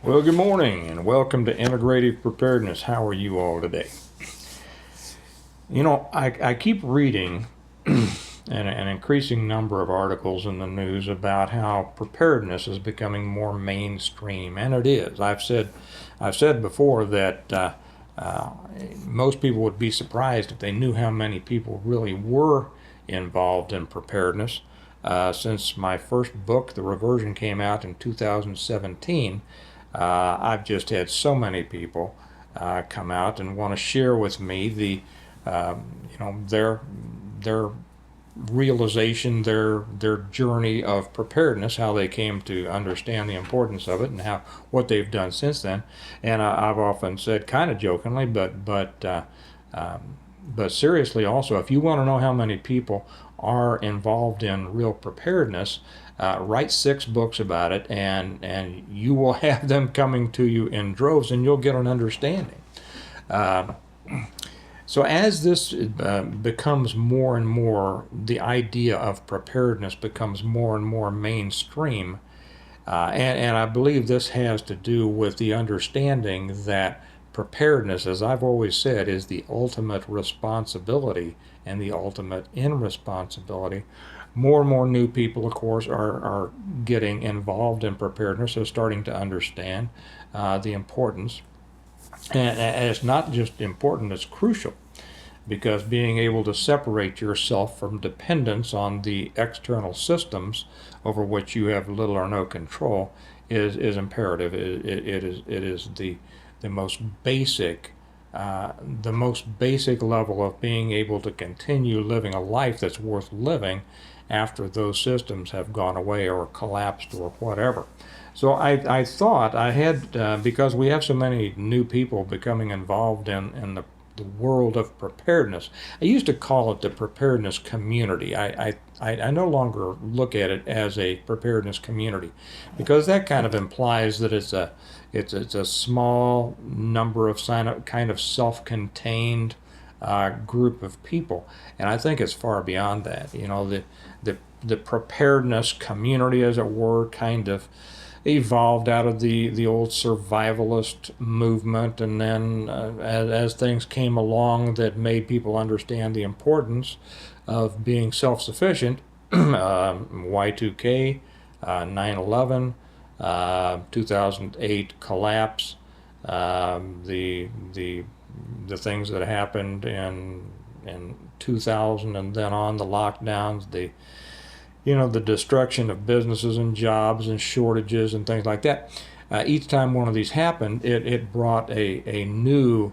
Well, good morning and welcome to Integrative Preparedness. How are you all today? You know, I keep reading an increasing number of articles in the news about how preparedness is becoming more mainstream, and it is. I've said before that most people would be surprised if they knew how many people really were involved in preparedness. Since my first book, The Reversion, came out in 2017, I've just had so many people come out and want to share with me their realization, their journey of preparedness, how they came to understand the importance of it, and what they've done since then. And I've often said, kind of jokingly, but seriously, also, if you want to know how many people are involved in real preparedness, write 6 books about it, and you will have them coming to you in droves, and you'll get an understanding. So as this becomes more and more, the idea of preparedness becomes more and more mainstream, and I believe this has to do with the understanding that preparedness, as I've always said, is the ultimate responsibility and the ultimate irresponsibility. More and more new people, of course, are getting involved in preparedness, are starting to understand the importance. And it's not just important, it's crucial, because being able to separate yourself from dependence on the external systems over which you have little or no control is imperative. It is the most basic level of being able to continue living a life that's worth living after those systems have gone away or collapsed or whatever. So I thought I had, because we have so many new people becoming involved in the world of preparedness. I used to call it the preparedness community. I no longer look at it as a preparedness community, because that kind of implies that it's a small number of kind of self-contained group of people, and I think it's far beyond that. You know, the preparedness community, as it were, kind of evolved out of the old survivalist movement, and then as things came along that made people understand the importance of being self-sufficient, Y2K, 9/11, 2008 collapse, the things that happened in 2000 and then on, the lockdowns, the destruction of businesses and jobs and shortages and things like that. Each time one of these happened, it brought a new,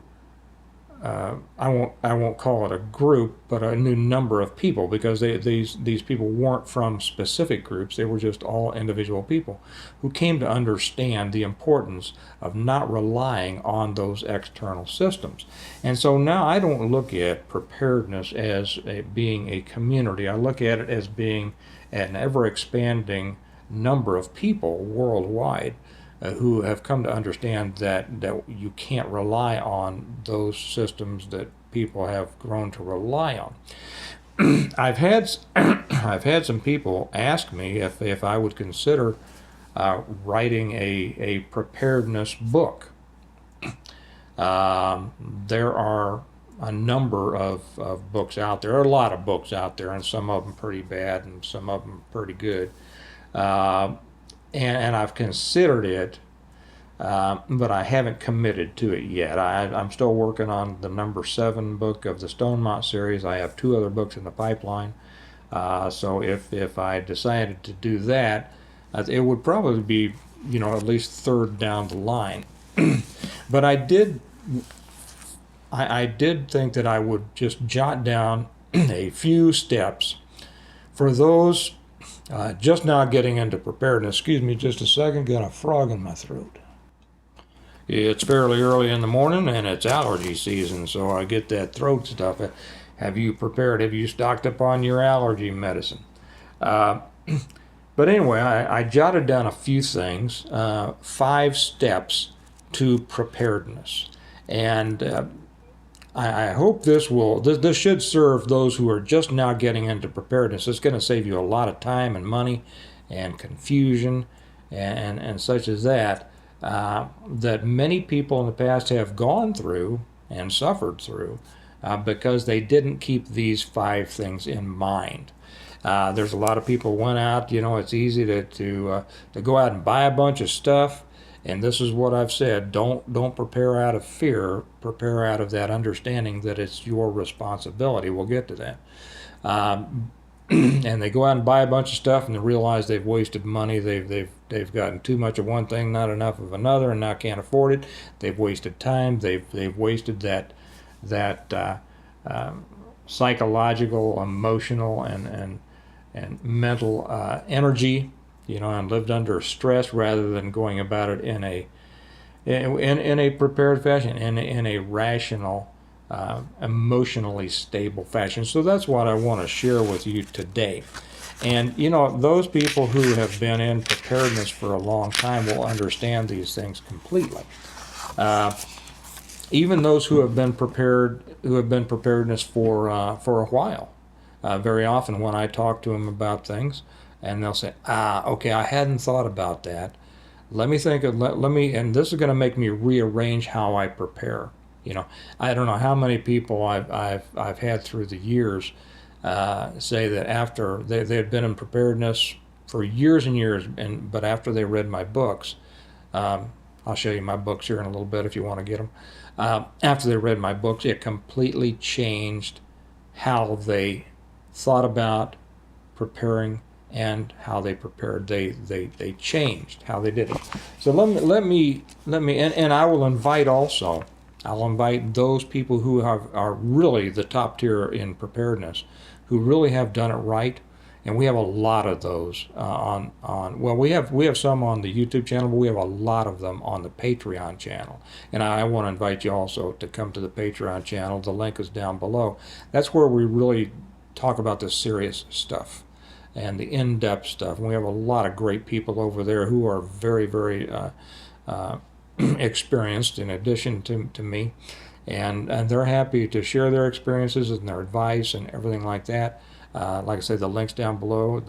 I won't call it a group, but a new number of people, because these people weren't from specific groups. They were just all individual people who came to understand the importance of not relying on those external systems. And so now I don't look at preparedness as being a community. I look at it as being an ever-expanding number of people worldwide who have come to understand that you can't rely on those systems that people have grown to rely on. I've had some people ask me if I would consider writing a preparedness book. There are a number of books out there. There are a lot of books out there, and some of them pretty bad and some of them pretty good. And I've considered it, but I haven't committed to it yet. I'm still working on the number 7 book of the Stonemont series. I have 2 other books in the pipeline. So if I decided to do that, it would probably be, at least 3rd down the line. But I did think that I would just jot down a few steps for those just now getting into preparedness. Excuse me just a second, got a frog in my throat. It's fairly early in the morning and it's allergy season, so I get that throat stuff. Have you prepared? Have you stocked up on your allergy medicine? But anyway, I jotted down a few things, 5 steps to preparedness. And I hope this should serve those who are just now getting into preparedness. It's going to save you a lot of time and money and confusion and such as that. that many people in the past have gone through and suffered through because they didn't keep these 5 things in mind. There's a lot of people went out, it's easy to go out and buy a bunch of stuff. And this is what I've said: don't prepare out of fear. Prepare out of that understanding that it's your responsibility. We'll get to that. And they go out and buy a bunch of stuff, and they realize they've wasted money. They've gotten too much of one thing, not enough of another, and now can't afford it. They've wasted time. They've wasted that psychological, emotional, and mental energy, and lived under stress rather than going about it in a prepared fashion, in a rational, emotionally stable fashion. So that's what I want to share with you today. And those people who have been in preparedness for a long time will understand these things completely. Even those who have been preparedness for a while. Very often when I talk to them about things, and they'll say, okay, I hadn't thought about that. Let me think of, let me, and this is going to make me rearrange how I prepare. I don't know how many people I've had through the years say that after they had been in preparedness for years and years, but after they read my books, I'll show you my books here in a little bit if you want to get them. After they read my books, it completely changed how they thought about preparing and how they prepared. They changed how they did it. So let me and I will invite also. I'll invite those people who are really the top tier in preparedness, who really have done it right, and we have a lot of those we have some on the YouTube channel, but we have a lot of them on the Patreon channel. And I want to invite you also to come to the Patreon channel. The link is down below. That's where we really talk about the serious stuff and the in-depth stuff. And we have a lot of great people over there who are very, very experienced in addition to me, and they're happy to share their experiences and their advice and everything like that. Like I said, the link's down below.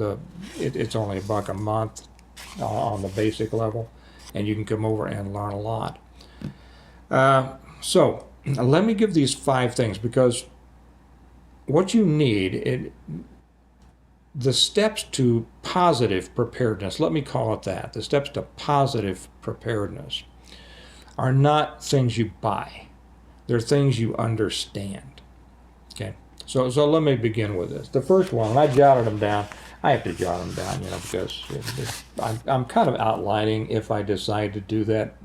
It's only $1 a month on the basic level, and you can come over and learn a lot. So let me give these 5 things, because what you need, the steps to positive preparedness, let me call it that, the steps to positive preparedness are not things you buy. They're things you understand. Okay? So let me begin with this. The first one, and I jotted them down. I have to jot them down, because I'm kind of outlining if I decide to do that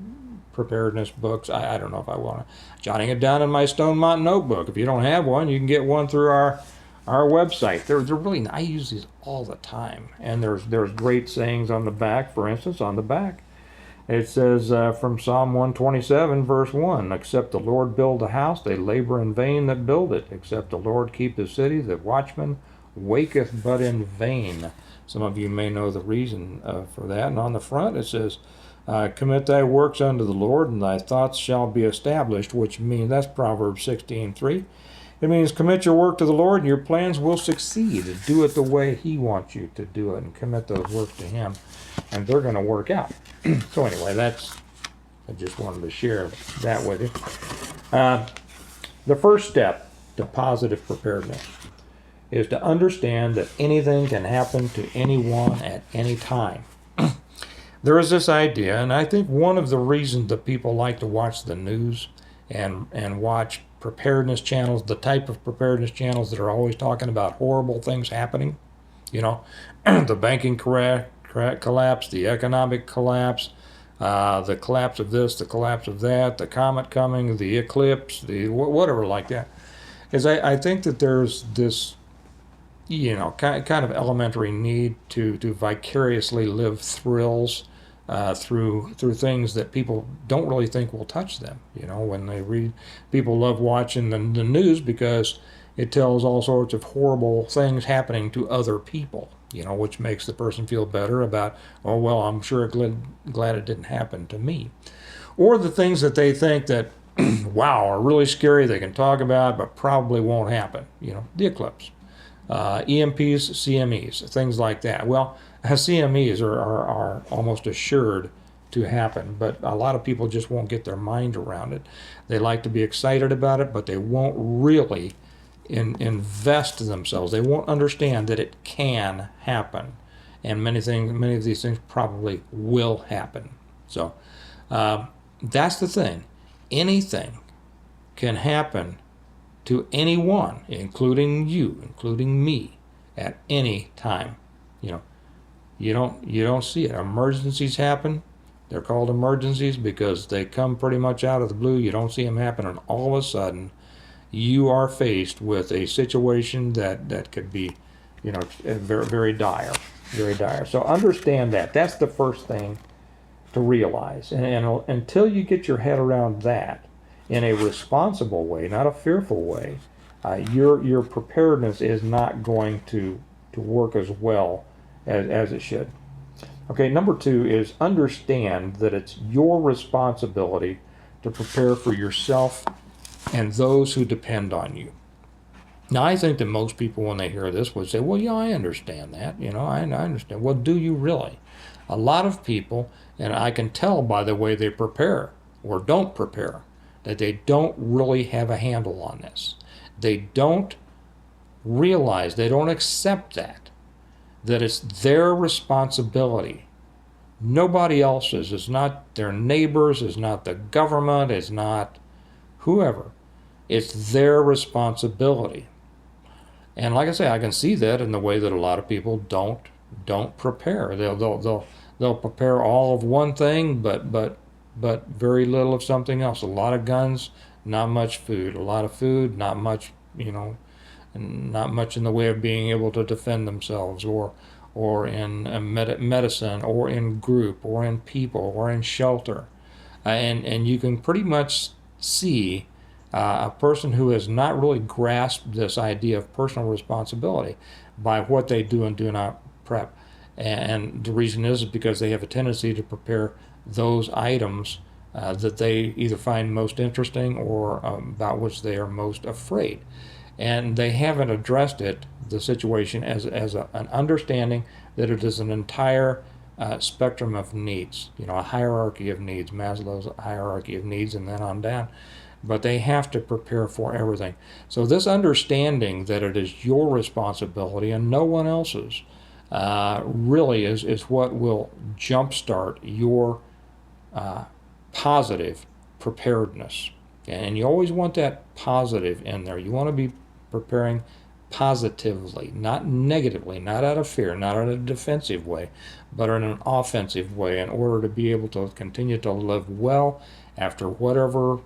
preparedness books. I don't know if I want to. Jotting it down in my Stone Mountain notebook. If you don't have one, you can get one through our website. They're really, I use these all the time. And there's great sayings on the back. For instance, on the back, it says from Psalm 127, verse 1, except the Lord build a house, they labor in vain that build it. Except the Lord keep the city, the watchman waketh but in vain. Some of you may know the reason for that. And on the front it says, commit thy works unto the Lord, and thy thoughts shall be established, which means, that's Proverbs 16:3. It means commit your work to the Lord, and your plans will succeed. Do it the way He wants you to do it, and commit those works to Him, and they're going to work out. So anyway, I just wanted to share that with you. The first step to positive preparedness is to understand that anything can happen to anyone at any time. There is this idea, and I think one of the reasons that people like to watch the news and watch preparedness channels, the type of preparedness channels that are always talking about horrible things happening, the banking collapse, the economic collapse, the collapse of this, the collapse of that, the comet coming, the eclipse, the whatever like that, is I think that there's this, kind of elementary need to vicariously live thrills through things that people don't really think will touch them. When they read, people love watching the news because it tells all sorts of horrible things happening to other people, which makes the person feel better about, oh, well, I'm sure glad it didn't happen to me. Or the things that they think that, wow, are really scary, they can talk about, but probably won't happen. The eclipse. EMPs, CMEs, things like that. Well, CMEs are almost assured to happen, but a lot of people just won't get their mind around it. They like to be excited about it, but they won't really invest themselves. They won't understand that it can happen, and many of these things probably will happen. So that's the thing. Anything can happen to anyone, including you, including me, at any time. You know, you don't see it. Emergencies happen. They're called emergencies because they come pretty much out of the blue. You don't see them happen, and all of a sudden, you are faced with a situation that could be, very, very dire, very dire. So understand that. That's the first thing to realize. And until you get your head around that in a responsible way, not a fearful way, your preparedness is not going to work as well as it should. Okay, number 2 is understand that it's your responsibility to prepare for yourself and those who depend on you. Now, I think that most people, when they hear this, would say, well, yeah, I understand that. I understand. Well, do you really? A lot of people, and I can tell by the way they prepare or don't prepare, that they don't really have a handle on this. They don't realize, they don't accept that it's their responsibility. Nobody else's. It's not their neighbors, it's not the government, it's not whoever. It's their responsibility. And like I say, I can see that in the way that a lot of people don't prepare. They'll prepare all of one thing, but very little of something else. A lot of guns, not much food. A lot of food, not much, not much in the way of being able to defend themselves, or in medicine, or in group, or in people, or in shelter. And you can pretty much see a person who has not really grasped this idea of personal responsibility by what they do and do not prep. And the reason is because they have a tendency to prepare those items that they either find most interesting or about which they are most afraid. And they haven't addressed the situation as an understanding that it is an entire spectrum of needs, a hierarchy of needs, Maslow's hierarchy of needs, and then on down. But they have to prepare for everything. So this understanding that it is your responsibility and no one else's really is what will jumpstart your positive preparedness. And you always want that positive in there. You want to be preparing positively, not negatively, not out of fear, not in a defensive way, but in an offensive way, in order to be able to continue to live well after whatever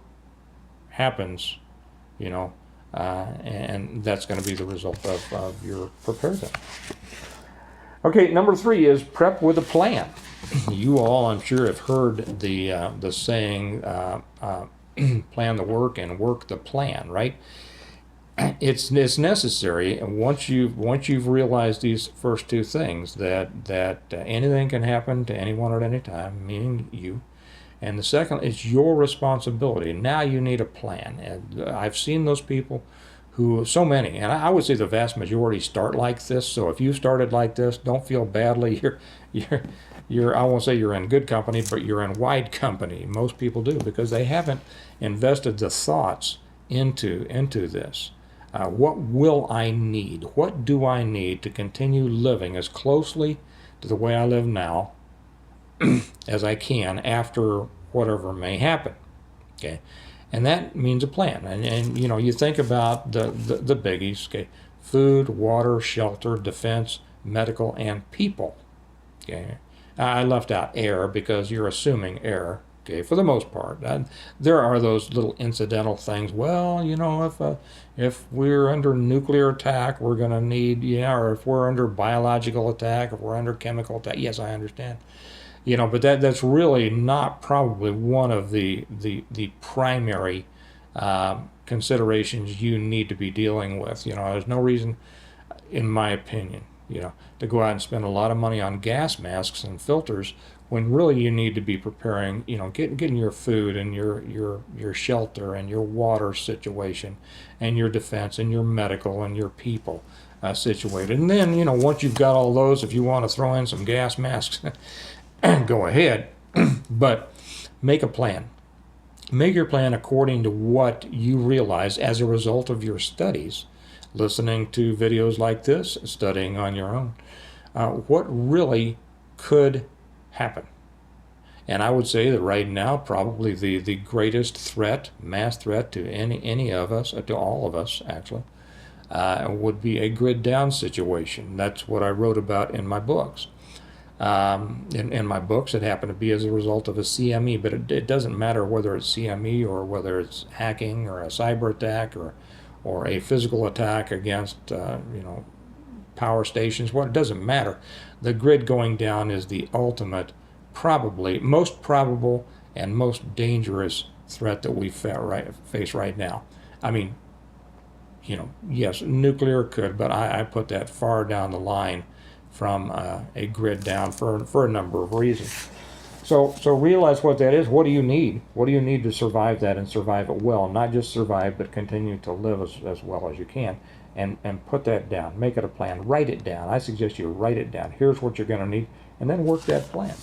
happens, and that's going to be the result of your preparedness. Okay, number 3 is prep with a plan. You all, I'm sure, have heard the saying, plan the work and work the plan, right? It's necessary, and once you've realized these first 2 things, that anything can happen to anyone at any time, meaning you. And the second is your responsibility. Now you need a plan. And I've seen those people so many, and I would say the vast majority start like this. So if you started like this, don't feel badly. You're I won't say you're in good company, but you're in wide company. Most people do, because they haven't invested the thoughts into this. What will I need? What do I need to continue living as closely to the way I live now as I can after whatever may happen? Okay, and that means a plan. And you think about the biggies. Okay, food, water, shelter, defense, medical, and people. Okay, I left out air because you're assuming air. Okay, for the most part. There are those little incidental things. Well, if we're under nuclear attack, we're going to need, or if we're under biological attack, if we're under chemical attack. Yes, I understand. But that's really not probably one of the primary considerations you need to be dealing with. There's no reason, in my opinion, to go out and spend a lot of money on gas masks and filters when really you need to be preparing, getting your food and your shelter and your water situation and your defense and your medical and your people situated. And then, once you've got all those, if you want to throw in some gas masks, go ahead. But make a plan. Make your plan according to what you realize as a result of your studies, listening to videos like this, studying on your own. What really could happen? And I would say that right now, probably the greatest threat, mass threat to any of us, to all of us actually, would be a grid down situation. That's what I wrote about in my books. In my books, it happened to be as a result of a CME, but it doesn't matter whether it's CME or whether it's hacking or a cyber attack or a physical attack against power stations. Well, it doesn't matter. The grid going down is the ultimate, probably most probable and most dangerous threat that we face right now. I mean, yes, nuclear could, but I put that far down the line from a grid down for a number of reasons. So realize what that is. What do you need? What do you need to survive that and survive it well? Not just survive, but continue to live as well as you can. And put that down. Make it a plan. Write it down. I suggest you write it down. Here's what you're going to need, and then work that plan.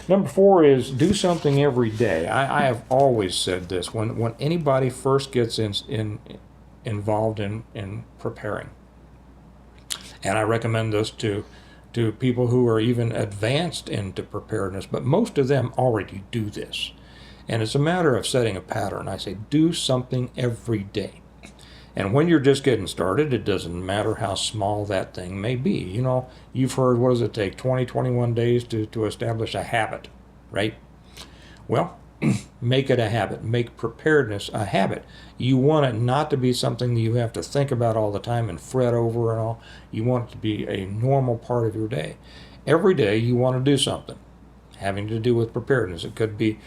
Number 4 is do something every day. I have always said this. When anybody first gets involved in preparing, and I recommend this to people who are even advanced into preparedness, but most of them already do this. And it's a matter of setting a pattern. I say do something every day. And when you're just getting started, it doesn't matter how small that thing may be. You've heard, what does it take, 21 days to establish a habit, right? Well, make it a habit. Make preparedness a habit. You want it not to be something that you have to think about all the time and fret over and all. You want it to be a normal part of your day. Every day you want to do something having to do with preparedness. It could be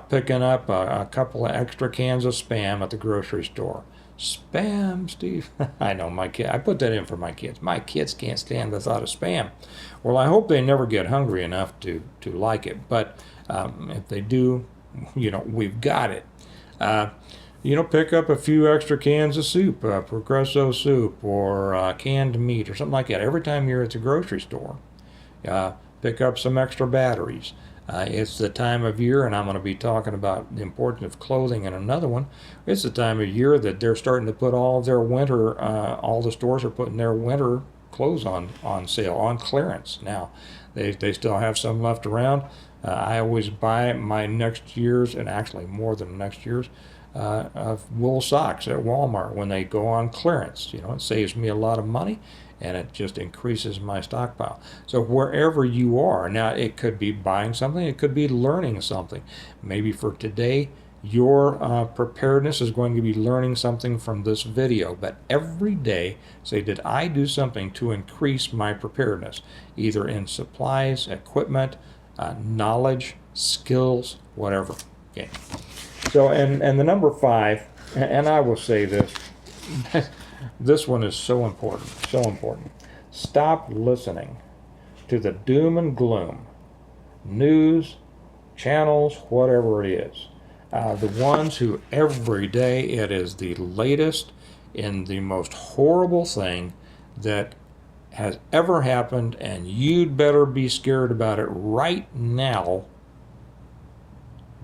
picking up a couple of extra cans of Spam at the grocery store. Spam, Steve. I know my kid. I put that in for my kids. My kids can't stand the thought of Spam. Well, I hope they never get hungry enough to like it. But if they do, we've got it. Pick up a few extra cans of soup, Progresso soup, or canned meat, or something like that. Every time you're at the grocery store, pick up some extra batteries. It's the time of year, and I'm going to be talking about the importance of clothing in another one. It's the time of year that they're starting to put all their winter, all the stores are putting their winter clothes on sale, on clearance. Now, they still have some left around. I always buy my next year's, and actually more than next year's, of wool socks at Walmart when they go on clearance. It saves me a lot of money, and it just increases my stockpile. So wherever you are, now it could be buying something, it could be learning something. Maybe for today, your preparedness is going to be learning something from this video, but every day say, did I do something to increase my preparedness, either in supplies, equipment, knowledge, skills, whatever. Okay. So, and the number 5, and I will say this, this one is so important, so important. Stop listening to the doom and gloom, news, channels, whatever it is. The ones who every day it is the latest in the most horrible thing that has ever happened, and you'd better be scared about it right now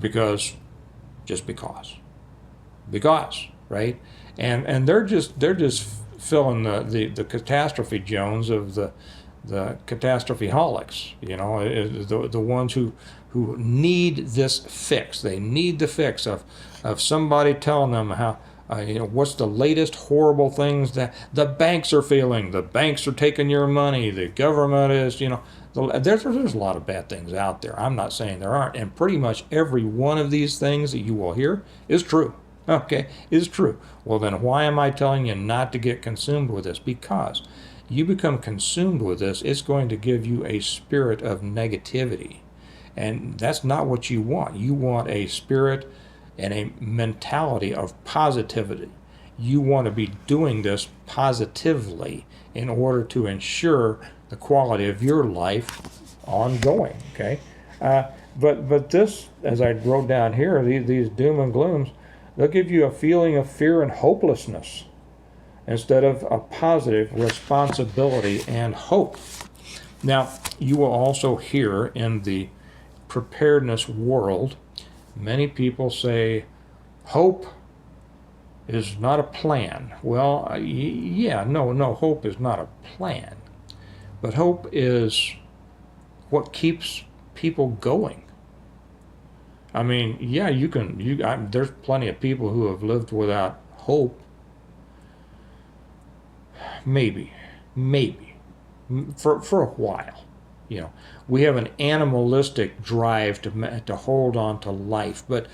because, right? And they're just filling the catastrophe zones of the catastrophe holics, the ones who need this fix. They need the fix of somebody telling them how what's the latest horrible things that the banks are failing, the banks are taking your money, the government is, there's a lot of bad things out there. I'm not saying there aren't, and pretty much every one of these things that you will hear is true. Okay, is true. Well, then why am I telling you not to get consumed with this? Because you become consumed with this, it's going to give you a spirit of negativity. And that's not what you want. You want a spirit and a mentality of positivity. You want to be doing this positively in order to ensure the quality of your life ongoing, okay? But this, as I wrote down here, these doom and glooms, they'll give you a feeling of fear and hopelessness instead of a positive responsibility and hope. Now, you will also hear in the preparedness world, many people say hope is not a plan. Well, no, hope is not a plan. But hope is what keeps people going. I mean, yeah, there's plenty of people who have lived without hope. Maybe, for a while. We have an animalistic drive to hold on to life, but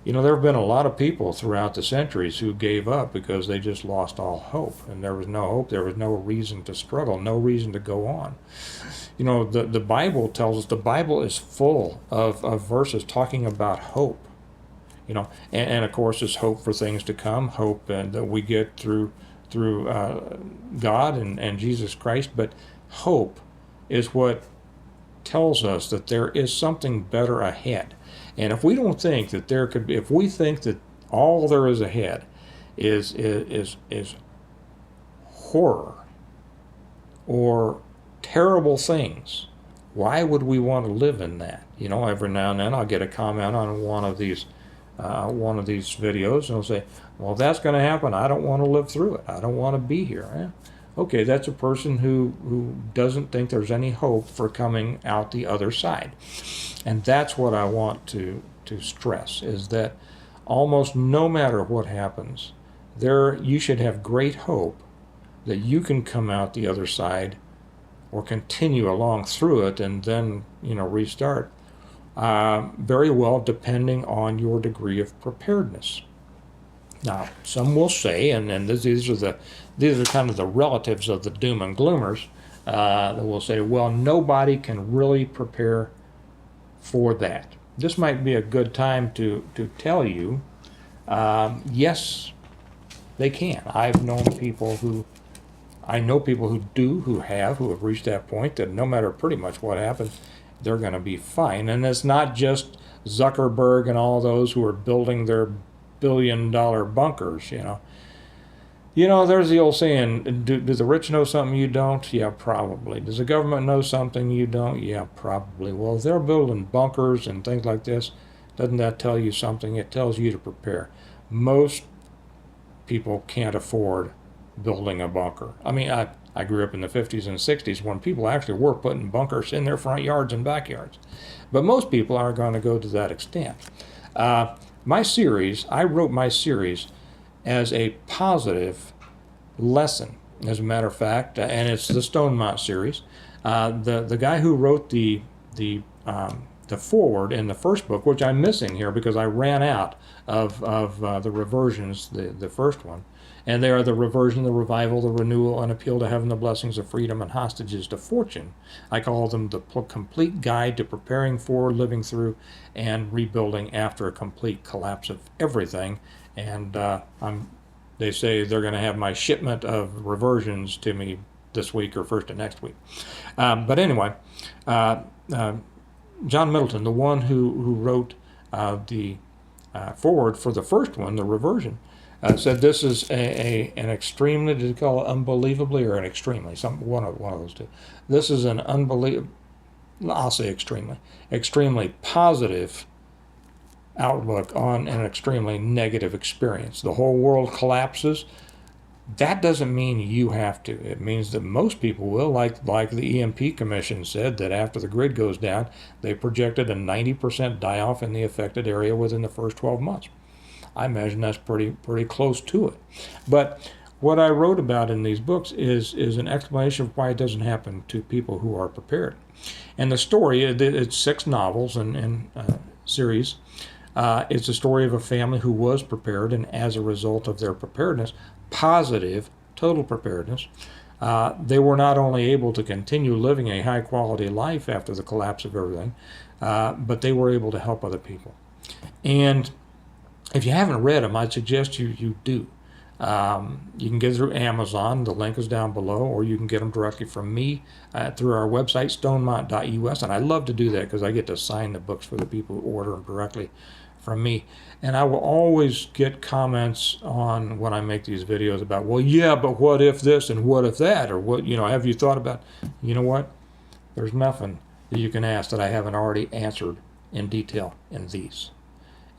there have been a lot of people throughout the centuries who gave up because they just lost all hope, and there was no hope. There was no reason to struggle, no reason to go on. The Bible tells us, the Bible is full of verses talking about hope. And of course, it's hope for things to come, hope that we get through God and Jesus Christ. But hope is what tells us that there is something better ahead. And if we don't think that there could be, if we think that all there is ahead is horror or terrible things, why would we want to live in that? Every now and then I'll get a comment on one of these videos, and they'll say, well, if that's going to happen, I don't want to live through it. I don't want to be here. Okay, that's a person who doesn't think there's any hope for coming out the other side. And that's what I want to stress, is that almost no matter what happens, you should have great hope that you can come out the other side or continue along through it and then, restart. Very well, depending on your degree of preparedness. Now, some will say, and these are kind of the relatives of the doom and gloomers, that will say, well, nobody can really prepare for that. This might be a good time to tell you, yes, they can. I know people who have reached that point, that no matter pretty much what happens, they're going to be fine. And it's not just Zuckerberg and all those who are building their billion-dollar bunkers. There's the old saying, do the rich know something you don't? Yeah, probably. Does the government know something you don't? Yeah, probably. Well, if they're building bunkers and things like this, doesn't that tell you something? It tells you to prepare. Most people can't afford building a bunker. I mean, I grew up in the 50s and 60s when people actually were putting bunkers in their front yards and backyards. But most people aren't going to go to that extent. I wrote my series as a positive lesson, as a matter of fact, and it's the Stonemont series. The guy who wrote the foreword in the first book, which I'm missing here because I ran out of the reversions, the first one, and they are the reversion, the revival, the renewal, and appeal to heaven, the blessings of freedom, and hostages to fortune. I call them the complete guide to preparing for, living through, and rebuilding after a complete collapse of everything. And they say they're going to have my shipment of reversions to me this week or first of next week. But anyway, John Middleton, the one who wrote the foreword for the first one, the reversion, said this is an extremely, did you call it unbelievably or an extremely? One of those two. This is an I'll say extremely positive outlook on an extremely negative experience. The whole world collapses. That doesn't mean you have to. It means that most people will, like the EMP Commission said, that after the grid goes down, they projected a 90% die-off in the affected area within the first 12 months. I imagine that's pretty close to it. But what I wrote about in these books is an explanation of why it doesn't happen to people who are prepared. And the story, it's 6 novels and series. It's a story of a family who was prepared, and as a result of their preparedness, positive, total preparedness, they were not only able to continue living a high-quality life after the collapse of everything, but they were able to help other people. And if you haven't read them, I'd suggest you do. You can get it through Amazon. The link is down below, or you can get them directly from me through our website, stonemont.us. And I love to do that because I get to sign the books for the people who order them directly from me. And I will always get comments on when I make these videos about, well, yeah, but what if this and what if that? Or what, have you thought about, you know what? There's nothing that you can ask that I haven't already answered in detail in these.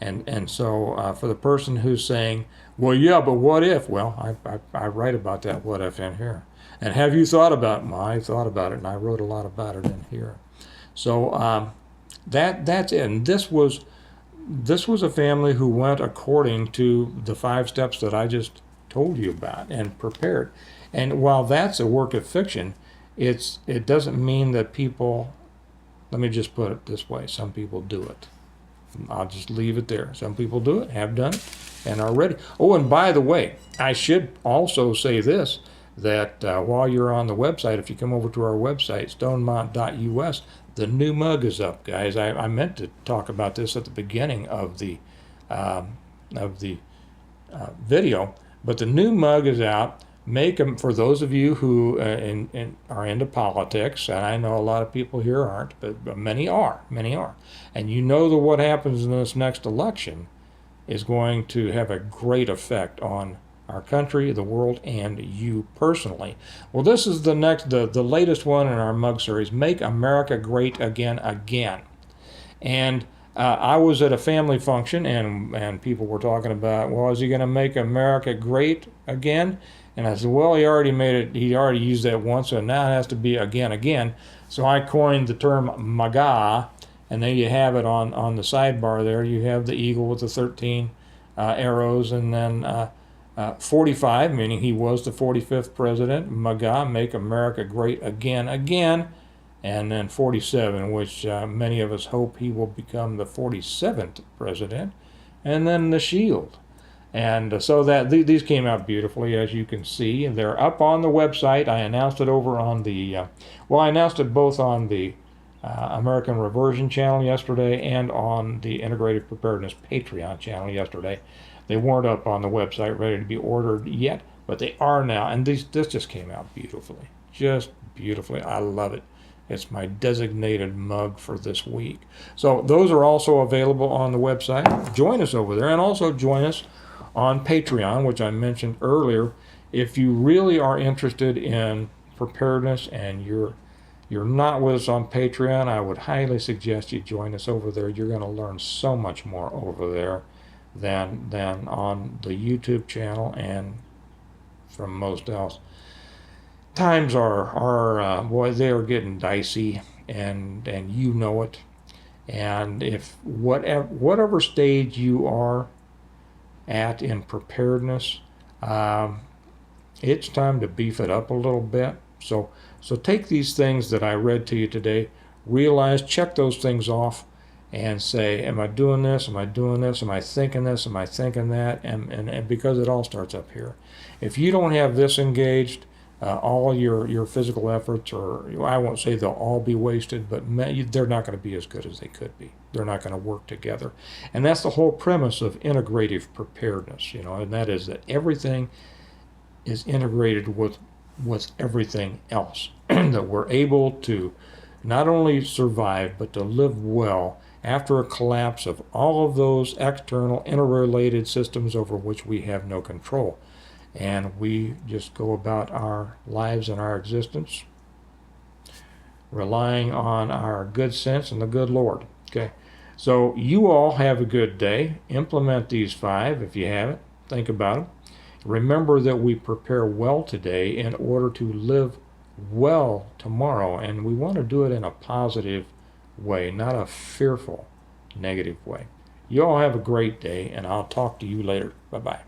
And so for the person who's saying, well, yeah, but what if? Well, I write about that what if in here. And have you thought about it? Well, I thought about it, and I wrote a lot about it in here. So that's it. And this was a family who went according to the 5 steps that I just told you about and prepared. And while that's a work of fiction, it doesn't mean that people, let me just put it this way, some people do it. I'll just leave it there. Some people do it, have done it, and are ready. Oh, and by the way, I should also say this, that while you're on the website, if you come over to our website, stonemont.us, the new mug is up, guys. I meant to talk about this at the beginning of the video, but the new mug is out. Make them, for those of you who are into politics, and I know a lot of people here aren't, but many are, and you know that what happens in this next election is going to have a great effect on our country, the world, and you personally. Well, this is the latest one in our mug series, Make America Great Again, Again. And I was at a family function, and people were talking about, well, is he going to make America great again? And I said, well, he already made it. He already used that once, so now it has to be again. So I coined the term MAGA, and there you have it on the sidebar there. You have the eagle with the 13 arrows, and then 45, meaning he was the 45th president. MAGA, Make America Great Again, Again. And then 47, which many of us hope he will become the 47th president. And then the shield. And so that these came out beautifully, as you can see. And they're up on the website. I announced it over on the, I announced it both on the American Reversion channel yesterday and on the Integrative Preparedness Patreon channel yesterday. They weren't up on the website ready to be ordered yet, but they are now. And this just came out beautifully. Just beautifully. I love it. It's my designated mug for this week. So those are also available on the website. Join us over there, and also join us on Patreon, which I mentioned earlier. If you really are interested in preparedness and you're not with us on Patreon, I would highly suggest you join us over there. You're going to learn so much more over there than on the YouTube channel and from most else. Times are boy, they are getting dicey, and you know it. And if whatever stage you are at in preparedness, it's time to beef it up a little bit. So take these things that I read to you today, realize, check those things off, and say, am I doing this? Am I doing this? Am I thinking this? Am I thinking that? And because it all starts up here. If you don't have this engaged, all your physical efforts, or I won't say they'll all be wasted, but they're not going to be as good as they could be. They're not going to work together. And that's the whole premise of integrative preparedness, and that is that everything is integrated with everything else. That we're able to not only survive, but to live well after a collapse of all of those external, interrelated systems over which we have no control. And we just go about our lives and our existence relying on our good sense and the good Lord. Okay, so you all have a good day. Implement these 5 if you haven't. Think about them. Remember that we prepare well today in order to live well tomorrow, and we want to do it in a positive way, not a fearful, negative way. You all have a great day, and I'll talk to you later. Bye-bye.